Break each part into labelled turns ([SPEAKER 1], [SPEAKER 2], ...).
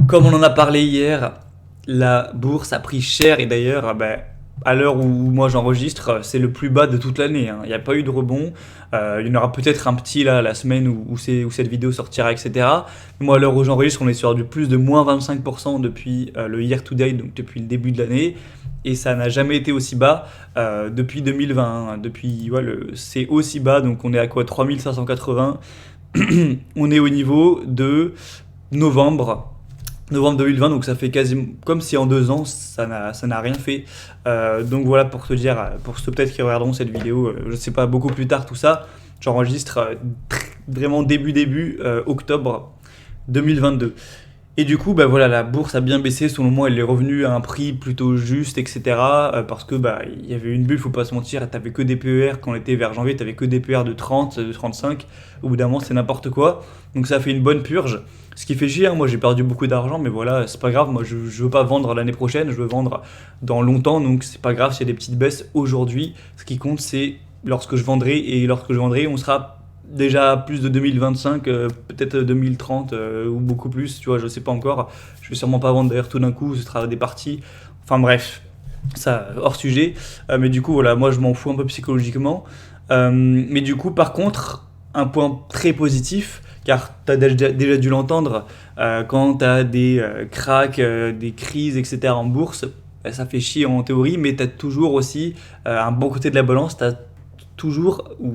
[SPEAKER 1] Comme on en a parlé hier, la bourse a pris cher et d'ailleurs, à l'heure où moi j'enregistre, c'est le plus bas de toute l'année, hein. Il n'y a pas eu de rebond. Il y en aura peut-être un petit là la semaine où cette vidéo sortira, etc. Moi, à l'heure où j'enregistre, on est sur du plus de moins 25% depuis le year to date, donc depuis le début de l'année. Et ça n'a jamais été aussi bas depuis 2020, hein. Depuis, ouais, c'est aussi bas, donc on est à quoi 3580. On est au niveau de novembre. Novembre 2020, donc ça fait quasiment comme si en 2 ans ça n'a rien fait. Donc voilà pour te dire, pour ceux peut-être qui regarderont cette vidéo, je sais pas, beaucoup plus tard tout ça, j'enregistre vraiment début octobre 2022. Et du coup, bah voilà, la bourse a bien baissé. Selon moi, elle est revenue à un prix plutôt juste, etc. Parce que bah il y avait une bulle, faut pas se mentir. T'avais que des PER quand on était vers janvier, t'avais que des PER de 30, de 35. Au bout d'un moment, c'est n'importe quoi. Donc ça a fait une bonne purge. Ce qui fait chier, hein. Moi j'ai perdu beaucoup d'argent, mais voilà, c'est pas grave. Moi je veux pas vendre l'année prochaine, je veux vendre dans longtemps. Donc c'est pas grave s'il y a des petites baisses aujourd'hui. Ce qui compte, c'est lorsque je vendrai. Et lorsque je vendrai, on sera déjà plus de 2025, peut-être 2030 ou beaucoup plus, tu vois, je sais pas encore. Je vais sûrement pas vendre d'ailleurs tout d'un coup, ce sera des parties. Enfin bref, ça hors sujet. Mais du coup, voilà, moi je m'en fous un peu psychologiquement. Mais du coup, par contre, un point très positif, car tu as déjà dû l'entendre, quand tu as des cracks, des crises, etc. en bourse, bah, ça fait chier en théorie, mais tu as toujours aussi un bon côté de la balance, tu as toujours, ou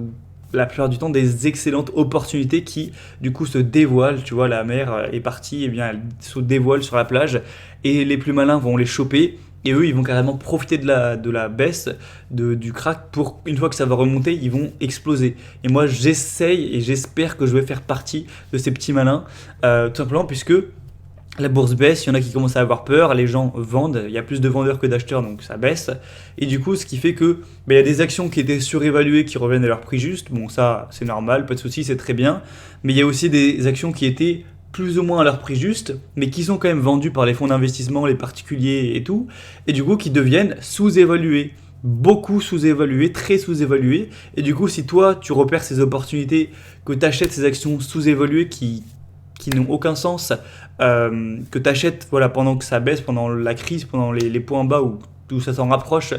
[SPEAKER 1] la plupart du temps, des excellentes opportunités qui du coup se dévoilent. Tu vois, la mer est partie, et bien elle se dévoile sur la plage et les plus malins vont les choper. Et eux, ils vont carrément profiter de la baisse, du crack, pour une fois que ça va remonter, ils vont exploser. Et moi, j'essaye et j'espère que je vais faire partie de ces petits malins, tout simplement puisque la bourse baisse, il y en a qui commencent à avoir peur, les gens vendent, il y a plus de vendeurs que d'acheteurs, donc ça baisse. Et du coup, ce qui fait que il y a des actions qui étaient surévaluées qui reviennent à leur prix juste. Bon, ça, c'est normal, pas de souci, c'est très bien. Mais il y a aussi des actions qui étaient plus ou moins à leur prix juste, mais qui sont quand même vendues par les fonds d'investissement, les particuliers et tout, et du coup qui deviennent sous-évaluées. Beaucoup sous-évaluées, très sous-évaluées. Et du coup, si toi, tu repères ces opportunités, que tu achètes ces actions sous-évaluées qui n'ont aucun sens, que tu achètes voilà, pendant que ça baisse, pendant la crise, pendant les points bas où tout ça s'en rapproche,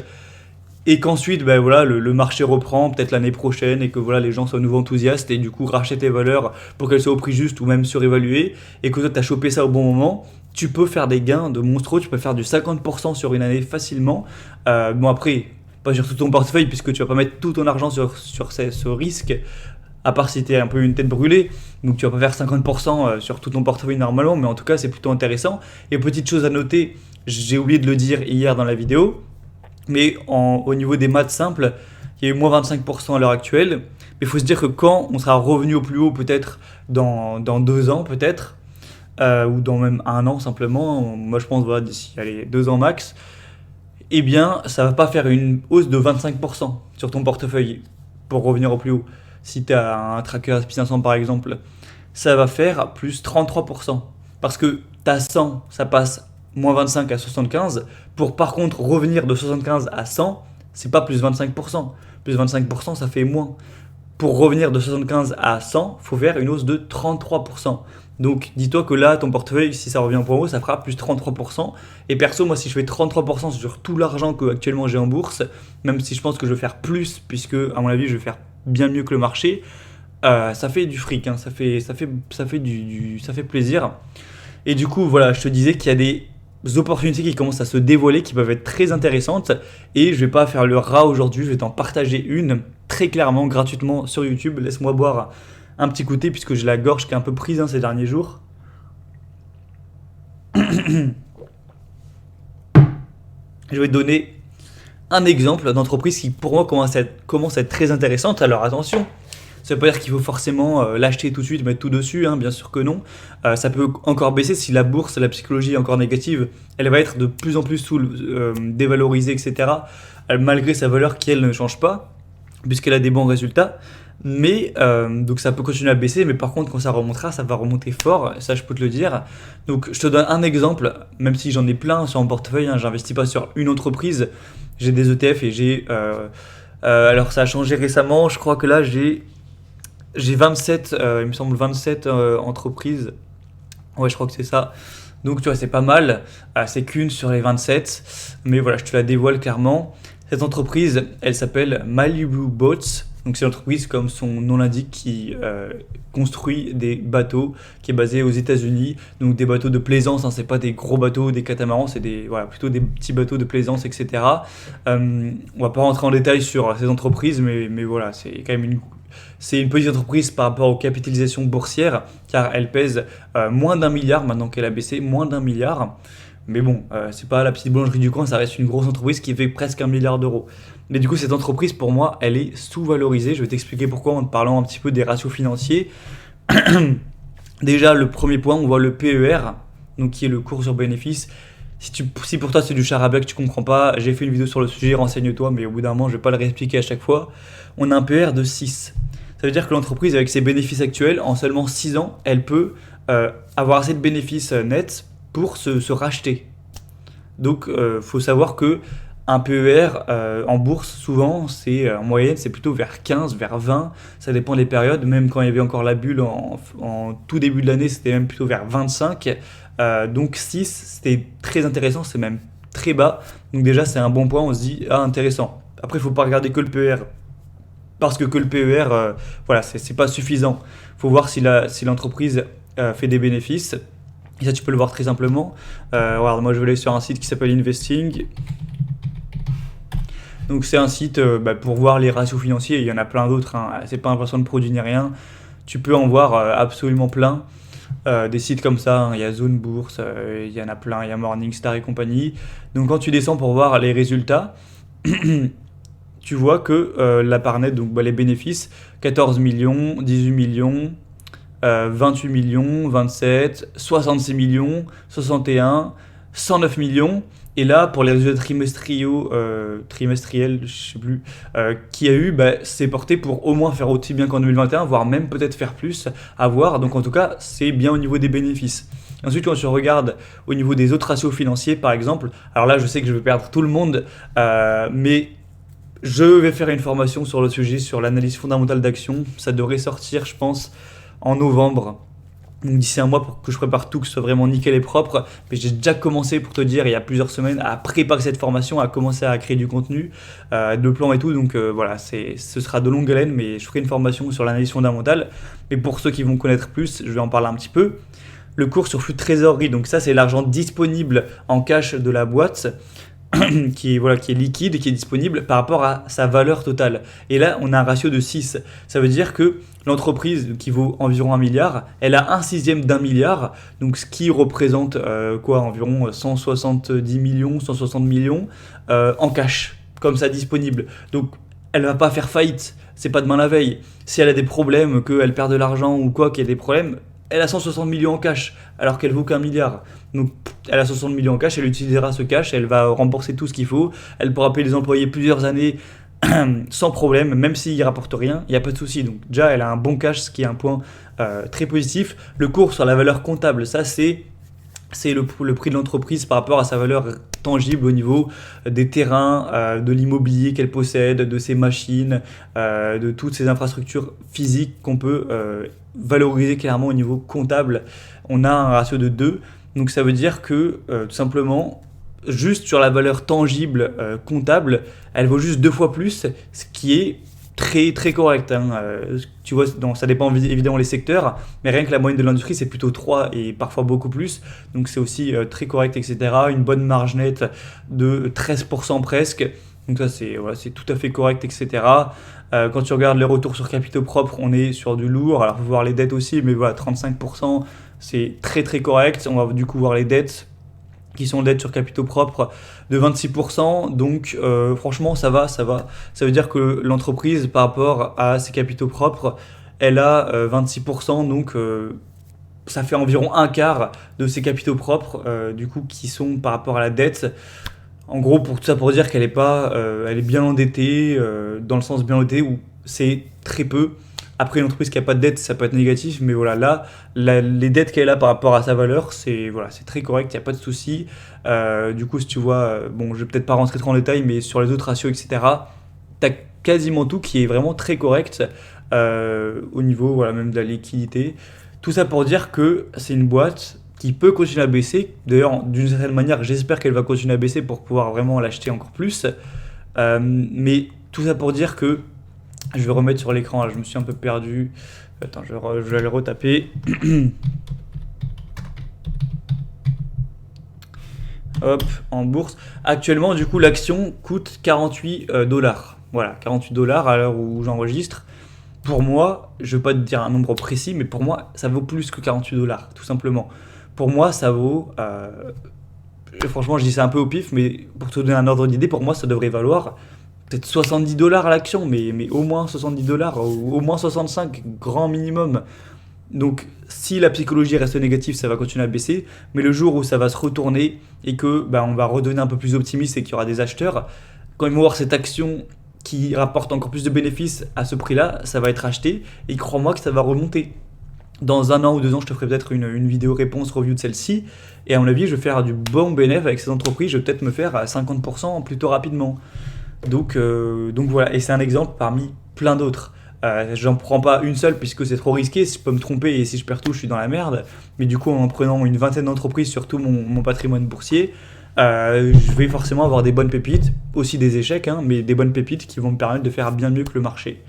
[SPEAKER 1] et qu'ensuite ben, voilà, le marché reprend peut-être l'année prochaine et que voilà, les gens soient à nouveau enthousiastes et du coup rachètent les valeurs pour qu'elles soient au prix juste ou même surévaluées, et que toi tu as chopé ça au bon moment, tu peux faire des gains de monstrueux, tu peux faire du 50% sur une année facilement. Bon après, pas sur tout ton portefeuille puisque tu vas pas mettre tout ton argent sur ce risque, à part si t'es un peu une tête brûlée, donc tu vas pas faire 50% sur tout ton portefeuille normalement, mais en tout cas c'est plutôt intéressant. Et petite chose à noter, j'ai oublié de le dire hier dans la vidéo, mais au niveau des maths simples, il y a eu moins 25% à l'heure actuelle, mais il faut se dire que quand on sera revenu au plus haut, peut-être dans 2 ans, peut-être, ou dans même un an simplement, moi je pense voilà, d'ici allez, 2 ans max, eh bien, ça va pas faire une hausse de 25% sur ton portefeuille pour revenir au plus haut. Si tu as un tracker SP500 par exemple, ça va faire plus 33%. Parce que ta 100, ça passe moins 25 à 75. Pour par contre revenir de 75 à 100, c'est pas plus 25%. Plus 25%, ça fait moins. Pour revenir de 75 à 100, il faut faire une hausse de 33%. Donc dis-toi que là, ton portefeuille, si ça revient au point haut, ça fera plus 33%. Et perso, moi, si je fais 33% sur tout l'argent que actuellement j'ai en bourse, même si je pense que je vais faire plus, puisque à mon avis, je vais faire bien mieux que le marché, ça fait du fric, hein, ça fait plaisir. Et du coup, voilà, je te disais qu'il y a des opportunités qui commencent à se dévoiler, qui peuvent être très intéressantes. Et je vais pas faire le rat aujourd'hui, je vais t'en partager une très clairement, gratuitement sur YouTube. Laisse-moi boire un petit côté puisque j'ai la gorge qui est un peu prise, hein, ces derniers jours. Je vais te donner un exemple d'entreprise qui pour moi commence à être très intéressante. Alors attention, ça veut pas dire qu'il faut forcément l'acheter tout de suite, mettre tout dessus, hein, bien sûr que non. Ça peut encore baisser si la bourse, la psychologie est encore négative, elle va être de plus en plus dévalorisée, etc. Malgré sa valeur qui, elle, ne change pas, puisqu'elle a des bons résultats. Mais donc ça peut continuer à baisser, mais par contre quand ça remontera, ça va remonter fort, ça je peux te le dire. Donc je te donne un exemple, même si j'en ai plein sur mon portefeuille, hein, j'investis pas sur une entreprise, j'ai des ETF et alors ça a changé récemment, je crois que là j'ai 27, il me semble 27 entreprises Ouais, je crois que c'est ça. Donc tu vois, c'est pas mal. C'est qu'une sur les 27. Mais voilà, je te la dévoile clairement. Cette entreprise, elle s'appelle Malibu Boats. Donc c'est une entreprise, comme son nom l'indique, qui construit des bateaux, qui est basée aux États-Unis. Donc des bateaux de plaisance, hein, c'est pas des gros bateaux, des catamarans, c'est voilà, plutôt des petits bateaux de plaisance, etc. On va pas rentrer en détail sur ces entreprises, mais voilà, c'est quand même c'est une petite entreprise par rapport aux capitalisations boursières, car elle pèse moins d'un milliard maintenant qu'elle a baissé, moins d'un milliard. Mais bon, c'est pas la petite boulangerie du coin, ça reste une grosse entreprise qui fait presque 1 milliard d'euros. Mais du coup, cette entreprise, pour moi, elle est sous-valorisée. Je vais t'expliquer pourquoi en te parlant un petit peu des ratios financiers. Déjà, le premier point, on voit le PER, donc qui est le cours sur bénéfice. Si pour toi c'est du charabia que tu comprends pas, j'ai fait une vidéo sur le sujet, renseigne-toi, mais au bout d'un moment, je vais pas le réexpliquer à chaque fois. On a un PER de 6. Ça veut dire que l'entreprise, avec ses bénéfices actuels, en seulement 6 ans, elle peut avoir assez de bénéfices nets pour se racheter. Donc, faut savoir que un PER en bourse, souvent, en moyenne, c'est plutôt vers 15, vers 20. Ça dépend des périodes. Même quand il y avait encore la bulle en tout début de l'année, c'était même plutôt vers 25. Donc 6, c'était très intéressant, c'est même très bas. Donc déjà, c'est un bon point, on se dit, ah, intéressant. Après, il ne faut pas regarder que le PER. Parce que le PER, voilà, c'est pas suffisant. Il faut voir si l'entreprise fait des bénéfices. Et ça, tu peux le voir très simplement. Regarde, moi, je vais aller sur un site qui s'appelle Investing. Donc, c'est un site pour voir les ratios financiers. Il y en a plein d'autres. Hein. C'est pas un placement de produit ni rien. Tu peux en voir absolument plein. Des sites comme ça, hein. Il y a Zone Bourse, il y en a plein. Il y a Morningstar et compagnie. Donc, quand tu descends pour voir les résultats, tu vois que la part nette, donc les bénéfices, 14 millions, 18 millions, 28 millions, 27, 66 millions, 61, 109 millions. Et là, pour les résultats trimestriels, je sais plus, qui a eu, c'est porté pour au moins faire aussi bien qu'en 2021, voire même peut-être faire plus, à voir. Donc en tout cas, c'est bien au niveau des bénéfices. Ensuite, quand tu regardes au niveau des autres ratios financiers, par exemple, alors là, je sais que je vais perdre tout le monde, mais je vais faire une formation sur le sujet, sur l'analyse fondamentale d'action. Ça devrait sortir, je pense, en novembre. Donc d'ici un mois pour que je prépare tout, que ce soit vraiment nickel et propre. Mais j'ai déjà commencé, pour te dire, il y a plusieurs semaines, à préparer cette formation, à commencer à créer du contenu, de plans et tout. Donc voilà, ce sera de longue haleine, mais je ferai une formation sur l'analyse fondamentale. Mais pour ceux qui vont connaître plus, je vais en parler un petit peu. Le cours sur flux de trésorerie, donc ça c'est l'argent disponible en cash de la boîte. Qui est liquide, qui est disponible par rapport à sa valeur totale. Et là, on a un ratio de 6. Ça veut dire que l'entreprise qui vaut environ 1 milliard, elle a un sixième d'un milliard, donc ce qui représente environ 170 millions, 160 millions en cash, comme ça disponible. Donc elle va pas faire faillite, c'est pas demain la veille. Si elle a des problèmes, qu'elle perd de l'argent ou quoi, qu'il y ait des problèmes, elle a 160 millions en cash, alors qu'elle vaut qu'un milliard. Donc elle a 60 millions en cash, elle utilisera ce cash, elle va rembourser tout ce qu'il faut, elle pourra payer les employés plusieurs années sans problème, même s'il ne rapporte rien, il n'y a pas de souci. Donc déjà, elle a un bon cash, ce qui est un point très positif. Le cours sur la valeur comptable, ça c'est le prix de l'entreprise par rapport à sa valeur tangible au niveau des terrains, de l'immobilier qu'elle possède, de ses machines, de toutes ses infrastructures physiques qu'on peut valoriser clairement au niveau comptable. On a un ratio de 2, donc ça veut dire que tout simplement, juste sur la valeur tangible comptable, elle vaut juste 2 fois plus, ce qui est très très correct. Hein. Tu vois, ça dépend évidemment les secteurs, mais rien que la moyenne de l'industrie, c'est plutôt 3 et parfois beaucoup plus. Donc c'est aussi très correct, etc. Une bonne marge nette de 13% presque. Donc ça, c'est tout à fait correct, etc. Quand tu regardes les retours sur capitaux propres, on est sur du lourd. Alors, il faut voir les dettes aussi, mais voilà, 35%, c'est très très correct. On va du coup voir les dettes qui sont dettes sur capitaux propres de 26%. Donc franchement, ça va, ça va. Ça veut dire que l'entreprise, par rapport à ses capitaux propres, elle a 26%. Donc ça fait environ un quart de ses capitaux propres, du coup, qui sont par rapport à la dette. En gros, pour tout ça pour dire qu'elle est pas, elle est bien endettée, dans le sens bien endettée, où c'est très peu. Après, une entreprise qui n'a pas de dette, ça peut être négatif, mais voilà, là, les dettes qu'elle a par rapport à sa valeur, c'est très correct, il n'y a pas de souci. Du coup, si tu vois, bon, je vais peut-être pas rentrer trop en détail, mais sur les autres ratios, etc., tu as quasiment tout qui est vraiment très correct au niveau même de la liquidité. Tout ça pour dire que c'est une boîte qui peut continuer à baisser. D'ailleurs, d'une certaine manière, j'espère qu'elle va continuer à baisser pour pouvoir vraiment l'acheter encore plus. Mais tout ça pour dire que je vais remettre sur l'écran, là, je me suis un peu perdu. Attends, je vais le retaper. Hop, en bourse. Actuellement, du coup, l'action coûte 48 dollars. Voilà, 48 dollars à l'heure où j'enregistre. Pour moi, je ne vais pas te dire un nombre précis, mais pour moi, ça vaut plus que 48 dollars, tout simplement. Pour moi, ça vaut. Franchement, je dis ça un peu au pif, mais pour te donner un ordre d'idée, pour moi, ça devrait valoir peut-être 70 dollars à l'action, mais au moins 70 dollars, au moins 65, grand minimum. Donc, si la psychologie reste négative, ça va continuer à baisser. Mais le jour où ça va se retourner et que on va redonner un peu plus optimiste et qu'il y aura des acheteurs, quand ils vont voir cette action qui rapporte encore plus de bénéfices à ce prix-là, ça va être acheté. Et crois-moi que ça va remonter. Dans 1 an ou 2 ans, je te ferai peut-être une vidéo réponse review de celle-ci. Et à mon avis, je vais faire du bon bénéfice avec ces entreprises. Je vais peut-être me faire à 50% plutôt rapidement. Donc voilà, et c'est un exemple parmi plein d'autres. J'en prends pas une seule puisque c'est trop risqué, si je peux me tromper et si je perds tout, je suis dans la merde. Mais du coup, en prenant une vingtaine d'entreprises sur tout mon patrimoine boursier, je vais forcément avoir des bonnes pépites, aussi des échecs, hein, mais des bonnes pépites qui vont me permettre de faire bien mieux que le marché.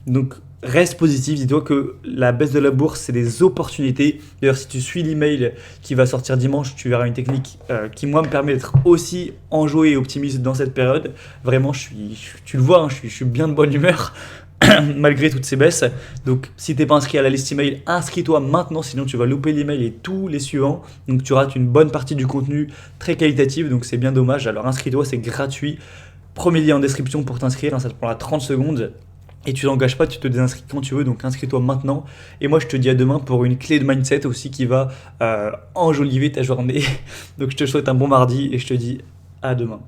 [SPEAKER 1] Donc reste positif, dis-toi que la baisse de la bourse, c'est des opportunités. D'ailleurs, si tu suis l'email qui va sortir dimanche, tu verras une technique qui, moi, me permet d'être aussi enjoué et optimiste dans cette période. Vraiment, tu le vois, hein, je suis bien de bonne humeur malgré toutes ces baisses. Donc, si tu n'es pas inscrit à la liste email, inscris-toi maintenant, sinon tu vas louper l'email et tous les suivants. Donc, tu rates une bonne partie du contenu très qualitatif, donc c'est bien dommage. Alors, inscris-toi, c'est gratuit. Premier lien en description pour t'inscrire, hein, ça te prendra 30 secondes. Et tu t'engages pas, tu te désinscris quand tu veux, donc inscris-toi maintenant. Et moi, je te dis à demain pour une clé de mindset aussi qui va enjoliver ta journée. Donc, je te souhaite un bon mardi et je te dis à demain.